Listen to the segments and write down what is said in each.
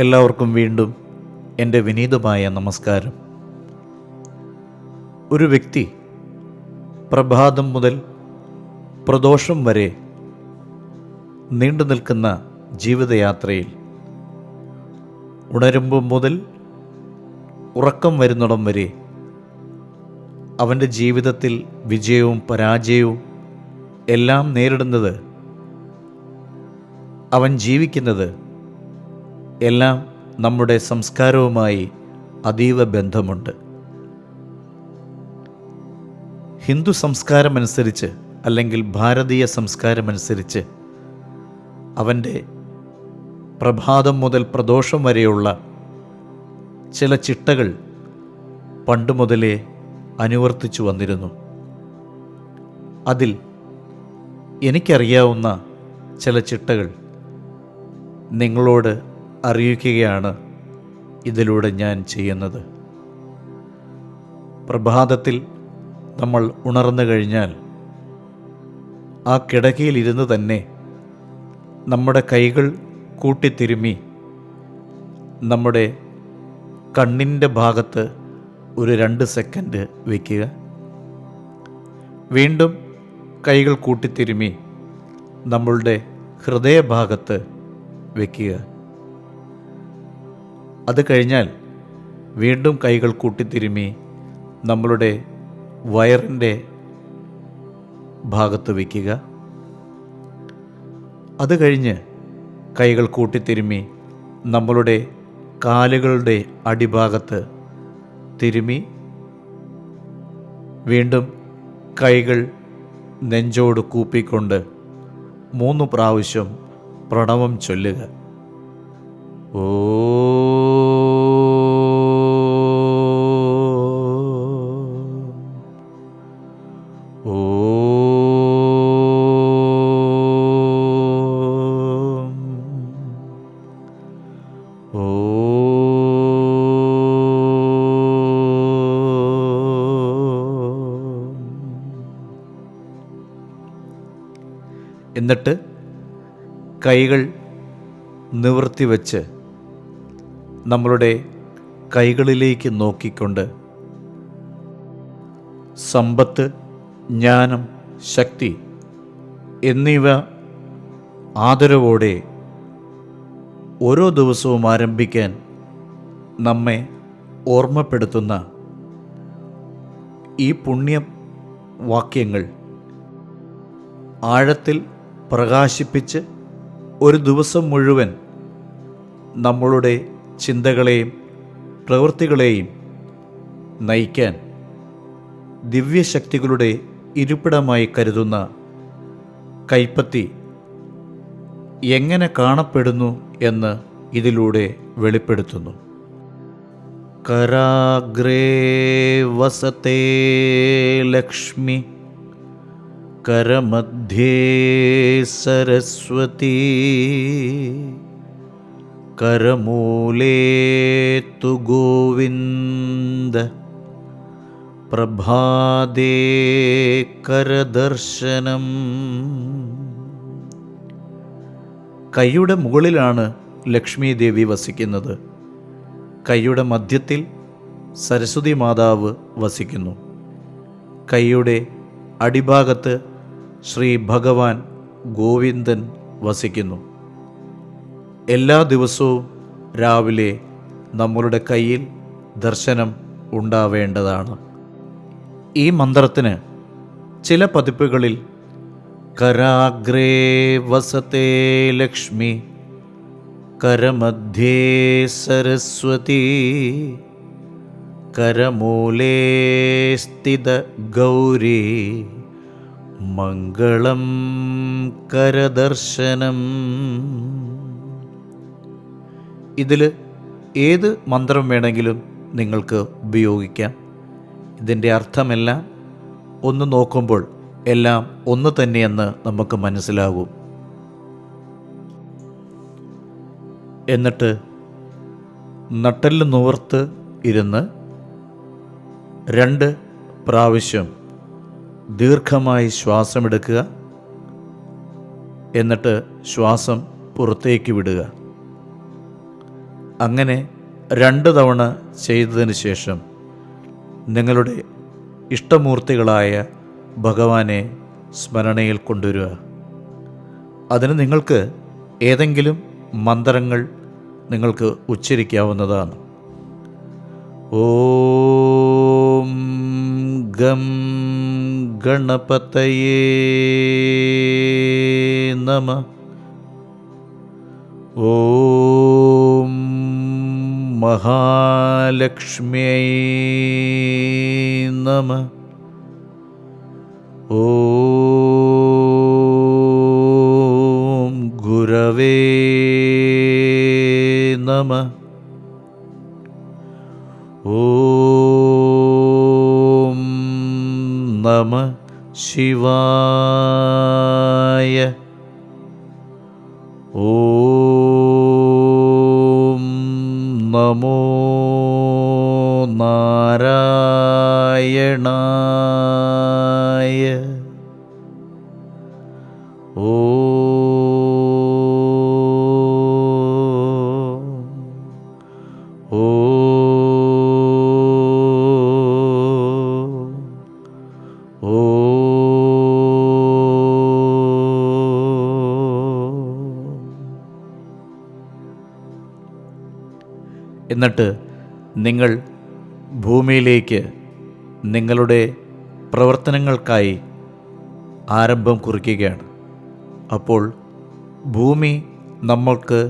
എല്ലാവർക്കും വീണ്ടും എൻ്റെ വിനീതമായ നമസ്കാരം. ഒരു വ്യക്തി പ്രഭാതം മുതൽ പ്രദോഷം വരെ നീണ്ടു നിൽക്കുന്ന ജീവിതയാത്രയിൽ ഉണരുമ്പം മുതൽ ഉറക്കം വരുന്നിടം വരെ അവൻ്റെ ജീവിതത്തിൽ വിജയവും പരാജയവും എല്ലാം നേരിടുന്നത്, അവൻ ജീവിക്കുന്നത് എല്ലാം നമ്മുടെ സംസ്കാരവുമായി അതീവ ബന്ധമുണ്ട്. ഹിന്ദു സംസ്കാരമനുസരിച്ച് അല്ലെങ്കിൽ ഭാരതീയ സംസ്കാരമനുസരിച്ച് അവൻ്റെ പ്രഭാതം മുതൽ പ്രദോഷം വരെയുള്ള ചില ചിട്ടകൾ പണ്ട് മുതലേ അനുവർത്തിച്ചു വന്നിരുന്നു. അതിൽ എനിക്കറിയാവുന്ന ചില ചിട്ടകൾ നിങ്ങളോട് അറിയിക്കുകയാണ് ഇതിലൂടെ ഞാൻ ചെയ്യുന്നത്. പ്രഭാതത്തിൽ നമ്മൾ ഉണർന്നു കഴിഞ്ഞാൽ ആ കിടക്കയിലിരുന്ന് തന്നെ നമ്മുടെ കൈകൾ കൂട്ടിത്തിരുമ്മി നമ്മുടെ കണ്ണിൻ്റെ ഭാഗത്ത് ഒരു 2 സെക്കൻഡ് വയ്ക്കുക. വീണ്ടും കൈകൾ കൂട്ടിത്തിരുമ്മി നമ്മളുടെ ഹൃദയഭാഗത്ത് വയ്ക്കുക. അത് കഴിഞ്ഞാൽ വീണ്ടും കൈകൾ കൂട്ടിത്തിരുമ്മി നമ്മളുടെ വയറിൻ്റെ ഭാഗത്ത് വയ്ക്കുക. അത് കഴിഞ്ഞ് കൈകൾ കൂട്ടിത്തിരുമ്മി നമ്മളുടെ കാലുകളുടെ അടിഭാഗത്ത് തിരുമ്മി വീണ്ടും കൈകൾ നെഞ്ചോട് കൂപ്പിക്കൊണ്ട് 3 പ്രാവശ്യം പ്രണവം ചൊല്ലുക. ഓ എന്നിട്ട് കൈകൾ നിവർത്തി വച്ച് നമ്മളുടെ കൈകളിലേക്ക് നോക്കിക്കൊണ്ട് സമ്പത്ത്, ജ്ഞാനം, ശക്തി എന്നിവ ആദരവോടെ ഓരോ ദിവസവും ആരംഭിക്കാൻ നമ്മെ ഓർമ്മപ്പെടുത്തുന്ന ഈ പുണ്യവാക്യങ്ങൾ ആഴത്തിൽ പ്രകാശിപ്പിച്ച് ഒരു ദിവസം മുഴുവൻ നമ്മളുടെ ചിന്തകളെയും പ്രവൃത്തികളെയും നയിക്കാൻ ദിവ്യശക്തികളുടെ ഇരിപ്പിടമായി കരുതുന്ന കൈപ്പത്തി എങ്ങനെ കാണപ്പെടുന്നു എന്ന് ഇതിലൂടെ വെളിപ്പെടുത്തുന്നു. കരാഗ്രേ വസതേ ലക്ഷ്മി, കരമധ്യേ സരസ്വതി, കരമൂലേ തു ഗോവിന്ദ, പ്രഭാതേ കരദർശനം. കൈയുടെ മുകളിലാണ് ലക്ഷ്മി ദേവി വസിക്കുന്നത്. കൈയുടെ മധ്യത്തിൽ സരസ്വതി മാതാവ് വസിക്കുന്നു. കൈയുടെ അടിഭാഗത്ത് ശ്രീ ഭഗവാൻ ഗോവിന്ദൻ വസിക്കുന്നു. എല്ലാ ദിവസവും രാവിലെ നമ്മളുടെ കയ്യിൽ ദർശനം ഉണ്ടാവേണ്ടതാണ്. ഈ മന്ത്രത്തിന് ചില പതിപ്പുകളിൽ കരാഗ്രേ വസതേ ലക്ഷ്മി, കരമധ്യേ സരസ്വതി, കരമൂലേ സ്ഥിത ഗൗരി, മംഗളം കരദർശനം. ഇതിൽ ഏത് മന്ത്രം വേണമെങ്കിലും നിങ്ങൾക്ക് ഉപയോഗിക്കാം. ഇതിൻ്റെ അർത്ഥമെല്ലാം ഒന്ന് നോക്കുമ്പോൾ എല്ലാം ഒന്ന് തന്നെയെന്ന് നമുക്ക് മനസ്സിലാകും. എന്നിട്ട് നട്ടെല്ല് നിവർത്ത് ഇരുന്ന് 2 പ്രാവശ്യം ദീർഘമായി ശ്വാസമെടുക്കുക. എന്നിട്ട് ശ്വാസം പുറത്തേക്ക് വിടുക. അങ്ങനെ 2 തവണ ചെയ്തതിന് ശേഷം നിങ്ങളുടെ ഇഷ്ടമൂർത്തികളായ ഭഗവാനെ സ്മരണയിൽ കൊണ്ടുവരിക. അതിന് നിങ്ങൾക്ക് ഏതെങ്കിലും മന്ത്രങ്ങൾ നിങ്ങൾക്ക് ഉച്ചരിക്കാവുന്നതാണ്. ഓം ഗം ഗണപതയേ നമഃ. ഓം മഹാലക്ഷ്മ്യൈ നമഃ. ഓം ഗുരവേ നമഃ. ഓം നമഃ ശിവായ. ഓം നമോ നാരായണായ. എന്നിട്ട് നിങ്ങൾ ഭൂമിയിലേക്ക് നിങ്ങളുടെ പ്രവർത്തനങ്ങൾക്കായി ആരംഭം കുറിക്കുകയാണ്. അപ്പോൾ ഭൂമി നമ്മൾക്ക്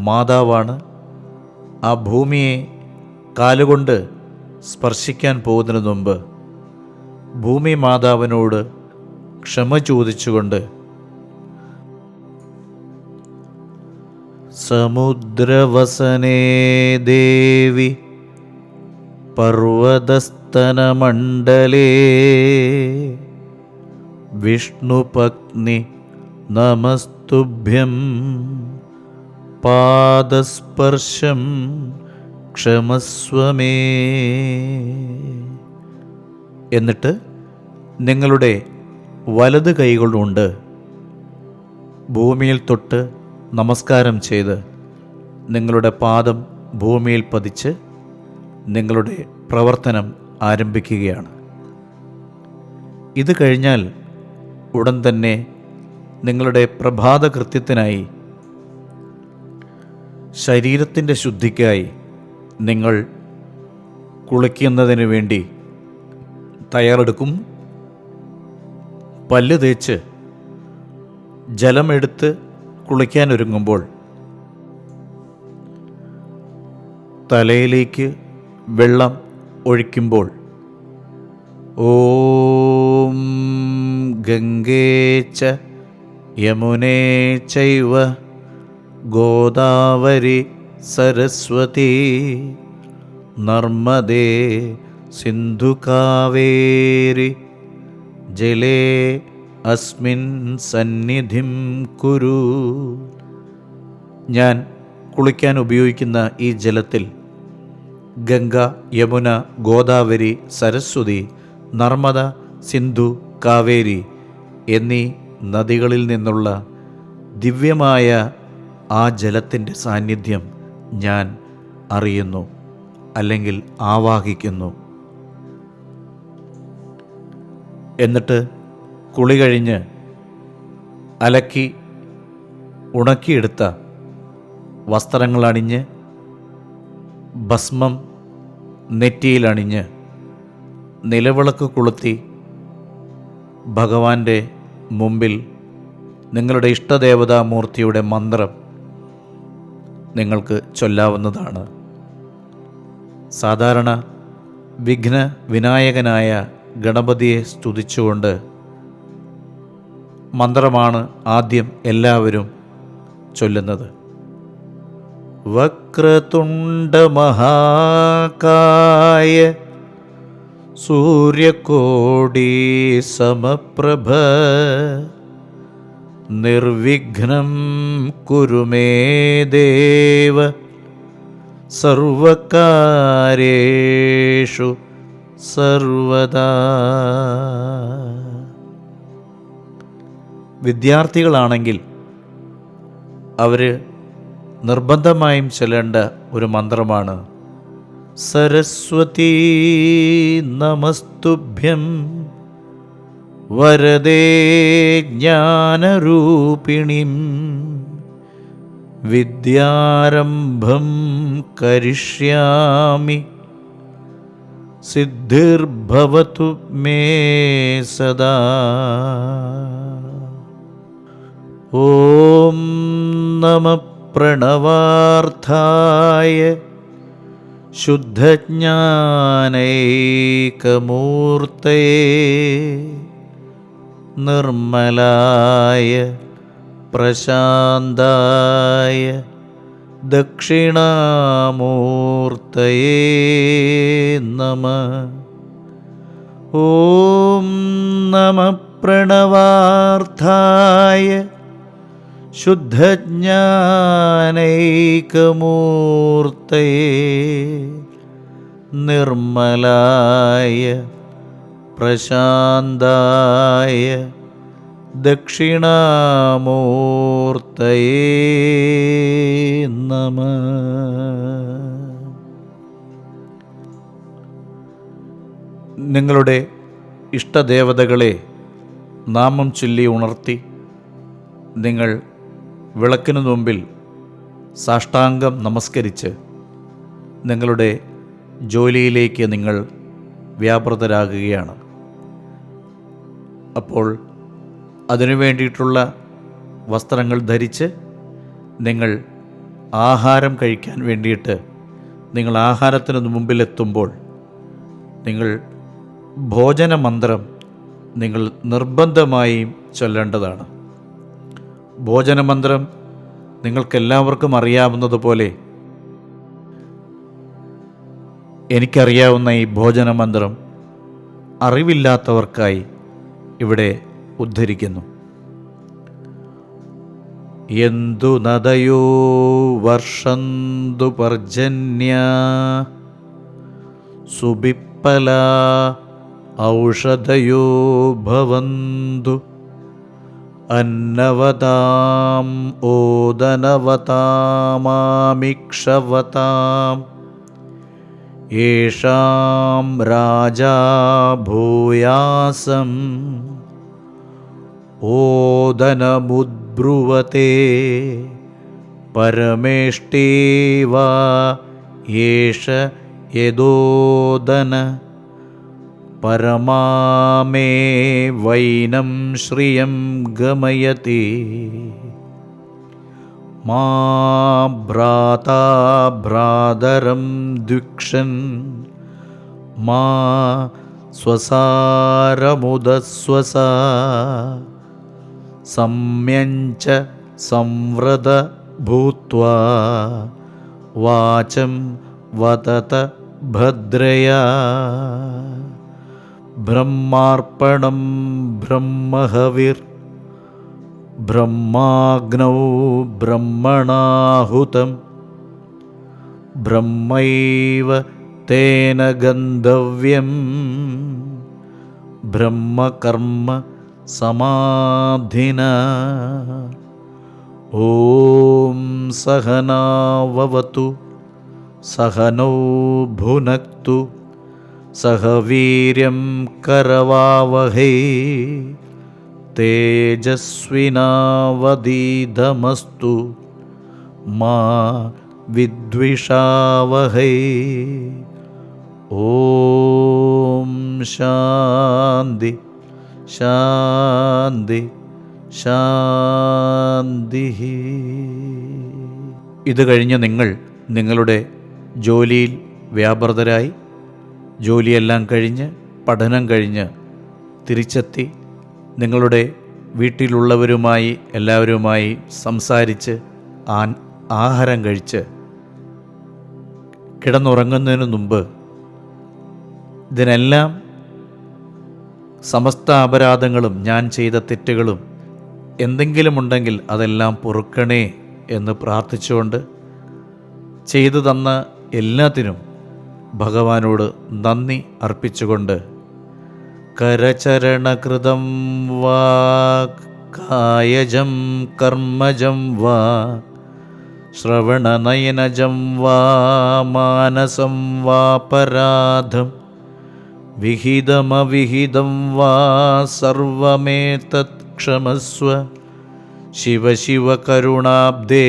മാതാവാണ്. ആ ഭൂമിയെ കാലുകൊണ്ട് സ്പർശിക്കാൻ പോകുന്നതിന് മുമ്പ് ഭൂമി മാതാവിനോട് ക്ഷമ ചോദിച്ചുകൊണ്ട് സമുദ്രവസനേ ദേവി പർവതസ്തനമണ്ഡലേ വിഷ്ണുപത്നി നമസ്തുഭ്യം പാദസ്പർശം ക്ഷമസ്വമേ. എന്നിട്ട് നിങ്ങളുടെ വലത് കൈകളുണ്ട് ഭൂമിയിൽ തൊട്ട് നമസ്കാരം ചെയ്ത് നിങ്ങളുടെ പാദം ഭൂമിയിൽ പതിച്ച് നിങ്ങളുടെ പ്രവർത്തനം ആരംഭിക്കുകയാണ്. ഇത് കഴിഞ്ഞാൽ ഉടൻ തന്നെ നിങ്ങളുടെ പ്രഭാതകൃത്യത്തിനായി ശരീരത്തിൻ്റെ ശുദ്ധിക്കായി നിങ്ങൾ കുളിക്കുന്നതിന് വേണ്ടി തയ്യാറെടുക്കും. പല്ല് തേച്ച് ജലമെടുത്ത് കുളിക്കാനൊരുങ്ങുമ്പോൾ തലയിലേക്ക് വെള്ളം ഒഴിക്കുമ്പോൾ ഓം ഗംഗേ ച യമുനേ ചൈവ ഗോദാവരി സരസ്വതി നർമ്മദേ സിന്ധു കാവേരി ജലേ അസ്മിൻ സന്നിധിം കുരു. ഞാൻ കുളിക്കാൻ ഉപയോഗിക്കുന്ന ഈ ജലത്തിൽ ഗംഗ, യമുന, ഗോദാവരി, സരസ്വതി, നർമ്മദ, സിന്ധു, കാവേരി എന്നീ നദികളിൽ നിന്നുള്ള ദിവ്യമായ ആ ജലത്തിൻ്റെ സാന്നിധ്യം ഞാൻ അറിയുന്നു, അല്ലെങ്കിൽ ആവാഹിക്കുന്നു. എന്നിട്ട് കുളി കഴിഞ്ഞ് അലക്കി ഉണക്കിയെടുത്ത വസ്ത്രങ്ങളണിഞ്ഞ് ഭസ്മം നെറ്റിയിലണിഞ്ഞ് നിലവിളക്ക് കൊളുത്തി ഭഗവാന്റെ മുമ്പിൽ നിങ്ങളുടെ ഇഷ്ടദേവതാമൂർത്തിയുടെ മന്ത്രം നിങ്ങൾക്ക് ചൊല്ലാവുന്നതാണ്. സാധാരണ വിഘ്ന വിനായകനായ ഗണപതിയെ സ്തുതിച്ചുകൊണ്ട് മന്ത്രമാണ് ആദ്യം എല്ലാവരും ചൊല്ലുന്നത്. വക്രതുണ്ഡ മഹാകായ സൂര്യകോടി സമപ്രഭ നിർവിഘ്നം കുരു മേ ദേവ സർവകാര്യേഷു സർവദാ. വിദ്യാർത്ഥികളാണെങ്കിൽ അവർ നിർബന്ധമായും ചൊല്ലേണ്ട ഒരു മന്ത്രമാണ് സരസ്വതീ നമസ്തുഭ്യം വരദേ ജ്ഞാനരൂപിണീം വിദ്യാരംഭം കരിഷ്യാമി സിദ്ധിർഭവതു മേ സദാ. ഓം നമഃ പ്രണവാർത്ഥായ ശുദ്ധജ്ഞാനൈകമൂർത്തയേ നിർമ്മലായ പ്രശാന്തായ ദക്ഷിണാമൂർത്തയേ നമഃ. ഓം നമഃ പ്രണവാർത്ഥായ ശുദ്ധജ്ഞാനൈകമൂർത്തയേ നിർമ്മലായ പ്രശാന്തായ ദക്ഷിണാമൂർത്തയേ നമഃ. നിങ്ങളുടെ ഇഷ്ടദേവതകളെ നാമം ചൊല്ലി ഉണർത്തി നിങ്ങൾ വിളക്കിനു മുമ്പിൽ സാഷ്ടാംഗം നമസ്കരിച്ച് നിങ്ങളുടെ ജോലിയിലേക്ക് നിങ്ങൾ വ്യാപൃതരാകുകയാണ്. അപ്പോൾ അതിനു വേണ്ടിയിട്ടുള്ള വസ്ത്രങ്ങൾ ധരിച്ച് നിങ്ങൾ ആഹാരം കഴിക്കാൻ വേണ്ടിയിട്ട് നിങ്ങൾ ആഹാരത്തിന് മുമ്പിലെത്തുമ്പോൾ നിങ്ങൾ ഭോജനമന്ത്രം നിങ്ങൾ നിർബന്ധമായും ചൊല്ലേണ്ടതാണ്. ഭോജനമന്ത്രം നിങ്ങൾക്കെല്ലാവർക്കും അറിയാവുന്നതുപോലെ എനിക്കറിയാവുന്ന ഈ ഭോജനമന്ത്രം അറിവില്ലാത്തവർക്കായി ഇവിടെ ഉദ്ധരിക്കുന്നു. യന്തു നദയോ വർഷന്തു പർജന്യാ സുബിപ്പല ഔഷധയോ ഭവന്തു അന്നവതാം ഓദനവതാമാമിക്ഷവതാം യേഷാം രാജാ ഭൂയാസം ഓദനമുദ്ബ്രുവത്തെ പരമേഷ്ടേവ യേഷ യദോദന പരമാമേ വൈനം ശ്രിയം ഗമയതി മാ ഭ്രാതാ ഭ്രാതരം ദ്വിക്ഷൻ മാ സ്വസാരമുദസ്വസ സംയഞ്ച സംവൃത ഭൂത്വാ വാചം വദത ഭദ്രയാ ബ്രഹ്മാർപ്പണം ബ്രഹ്മഹവിർ ബ്രഹ്മാഗ്നൗ ബ്രഹ്മണാഹുതം ബ്രഹ്മൈവ തേന ഗന്ധവ്യം ബ്രഹ്മകർമ്മ സമാധിന. ഓം സഹനാവവതു സഹനൗ ഭുനക്തു സഹ വീര്യം കരവാവഹൈ തേജസ്വിനാവധീതമസ്തു മാ വിദ്വിഷാവഹൈ. ഓം ശാന്തി ശാന്തി ശാന്തി. ഇത് കഴിഞ്ഞ് നിങ്ങൾ നിങ്ങളുടെ ജോലിയിൽ വ്യാപൃതരായി ജോലിയെല്ലാം കഴിഞ്ഞ് പഠനം കഴിഞ്ഞ് തിരിച്ചെത്തി നിങ്ങളുടെ വീട്ടിലുള്ളവരുമായി എല്ലാവരുമായി സംസാരിച്ച് ആഹാരം കഴിച്ച് കിടന്നുറങ്ങുന്നതിന് മുമ്പ് ഇതിനെല്ലാം സമസ്ത അപരാധങ്ങളും ഞാൻ ചെയ്ത തെറ്റുകളും എന്തെങ്കിലുമുണ്ടെങ്കിൽ അതെല്ലാം പൊറുക്കണേ എന്ന് പ്രാർത്ഥിച്ചുകൊണ്ട് ചെയ്തു തന്ന എല്ലാത്തിനും ഭഗവാനോട് നന്ദി അർപ്പിച്ചുകൊണ്ട് കരചരണകൃതം വാ കായജം കർമ്മജം വാ ശ്രവണനയനജം വാ മാനസം വാപരാധം വിഹിതമവിഹിതം വാ സർവമേതത് ക്ഷമസ്വ ശിവ ശിവ കരുണാബ്ദേ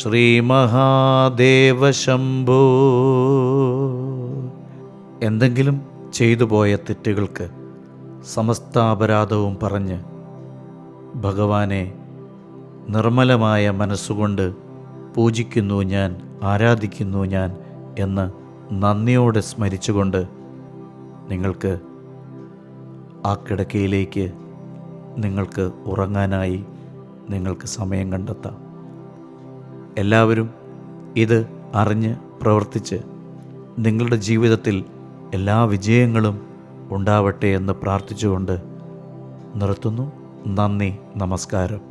ശ്രീമഹാദേവ ശംഭോ. എന്തെങ്കിലും ചെയ്തു പോയ തെറ്റുകൾക്ക് സമസ്ത അപരാധവും പറഞ്ഞ് ഭഗവാനെ നിർമ്മലമായ മനസ്സുകൊണ്ട് പൂജിക്കുന്നു ഞാൻ, ആരാധിക്കുന്നു ഞാൻ എന്ന് നന്ദിയോടെ സ്മരിച്ചുകൊണ്ട് നിങ്ങൾക്ക് ആ കിടക്കയിലേക്ക് നിങ്ങൾക്ക് ഉറങ്ങാനായി നിങ്ങൾക്ക് സമയം കണ്ടെത്താം. എല്ലാവരും ഇത് അറിഞ്ഞ് പ്രവർത്തിച്ച് നിങ്ങളുടെ ജീവിതത്തിൽ എല്ലാ വിജയങ്ങളും ഉണ്ടാവട്ടെ എന്ന് പ്രാർത്ഥിച്ചുകൊണ്ട് നിർത്തുന്നു. നന്ദി, നമസ്കാരം.